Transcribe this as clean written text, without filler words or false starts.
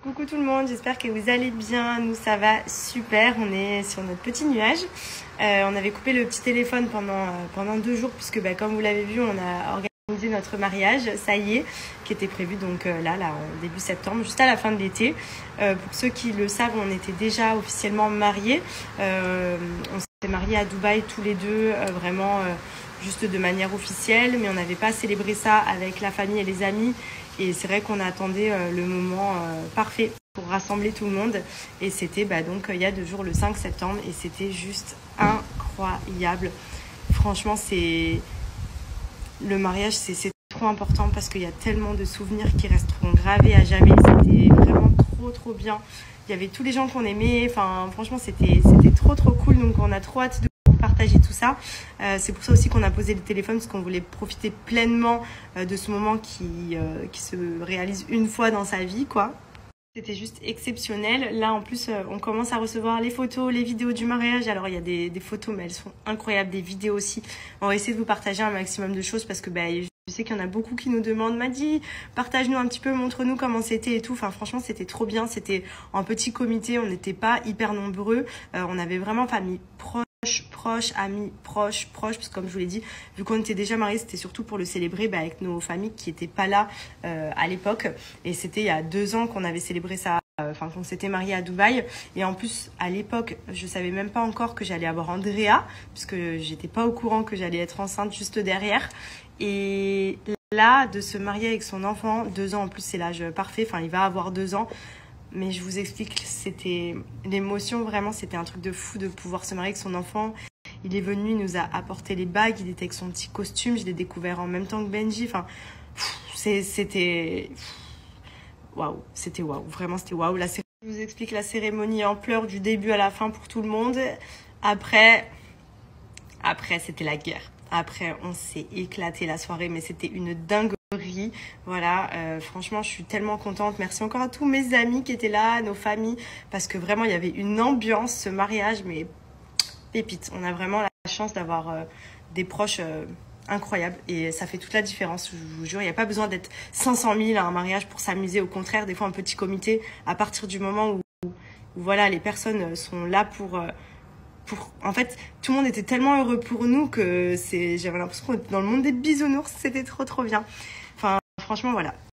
Coucou tout le monde, j'espère que vous allez bien. Nous ça va super, on est sur notre petit nuage. On avait coupé le petit téléphone pendant 2 jours puisque comme vous l'avez vu, on a organisé notre mariage, ça y est, qui était prévu donc là en début septembre, juste à la fin de l'été. Pour ceux qui le savent, on était déjà officiellement mariés. On s'est mariés à Dubaï tous les deux, vraiment juste de manière officielle, mais on n'avait pas célébré ça avec la famille et les amis. Et c'est vrai qu'on attendait le moment parfait pour rassembler tout le monde. Et c'était donc il y a 2 jours, le 5 septembre. Et c'était juste incroyable. Franchement, le mariage, c'est trop important parce qu'il y a tellement de souvenirs qui resteront gravés à jamais. C'était vraiment trop bien. Il y avait tous les gens qu'on aimait. Enfin, franchement, c'était trop cool. Donc, on a trop hâte de partager tout ça. C'est pour ça aussi qu'on a posé le téléphone, parce qu'on voulait profiter pleinement de ce moment qui se réalise une fois dans sa vie, quoi. C'était juste exceptionnel. Là, en plus, on commence à recevoir les photos, les vidéos du mariage. Alors, il y a des photos, mais elles sont incroyables, des vidéos aussi. On va essayer de vous partager un maximum de choses parce que je sais qu'il y en a beaucoup qui nous demandent, Maddy, partage-nous un petit peu, montre-nous comment c'était et tout. Enfin, franchement, c'était trop bien. C'était en petit comité, on n'était pas hyper nombreux. On avait vraiment famille proches, amis proches, parce que comme je vous l'ai dit, vu qu'on était déjà mariés, c'était surtout pour le célébrer avec nos familles qui n'étaient pas là à l'époque. Et c'était il y a 2 ans qu'on avait célébré ça, qu'on s'était mariés à Dubaï. Et en plus, à l'époque, je savais même pas encore que j'allais avoir Andrea, puisque j'étais pas au courant que j'allais être enceinte juste derrière. Et là, de se marier avec son enfant, 2 ans en plus, c'est l'âge parfait, il va avoir 2 ans. Mais je vous explique, c'était l'émotion, vraiment, c'était un truc de fou de pouvoir se marier avec son enfant. Il est venu, il nous a apporté les bagues, il était avec son petit costume, je l'ai découvert en même temps que Benji. C'était waouh, vraiment c'était waouh. Je vous explique la cérémonie en pleurs du début à la fin pour tout le monde. Après c'était la guerre. Après, on s'est éclaté la soirée, mais c'était une dinguerie. Voilà, franchement, je suis tellement contente. Merci encore à tous mes amis qui étaient là, nos familles, parce que vraiment, il y avait une ambiance, ce mariage, mais pépite. On a vraiment la chance d'avoir des proches incroyables et ça fait toute la différence. Je vous jure, il n'y a pas besoin d'être 500 000 à un mariage pour s'amuser. Au contraire, des fois, un petit comité, à partir du moment où voilà, les personnes sont là pour en fait, tout le monde était tellement heureux pour nous que j'avais l'impression qu'on était dans le monde des bisounours. C'était trop bien. Enfin, franchement, voilà.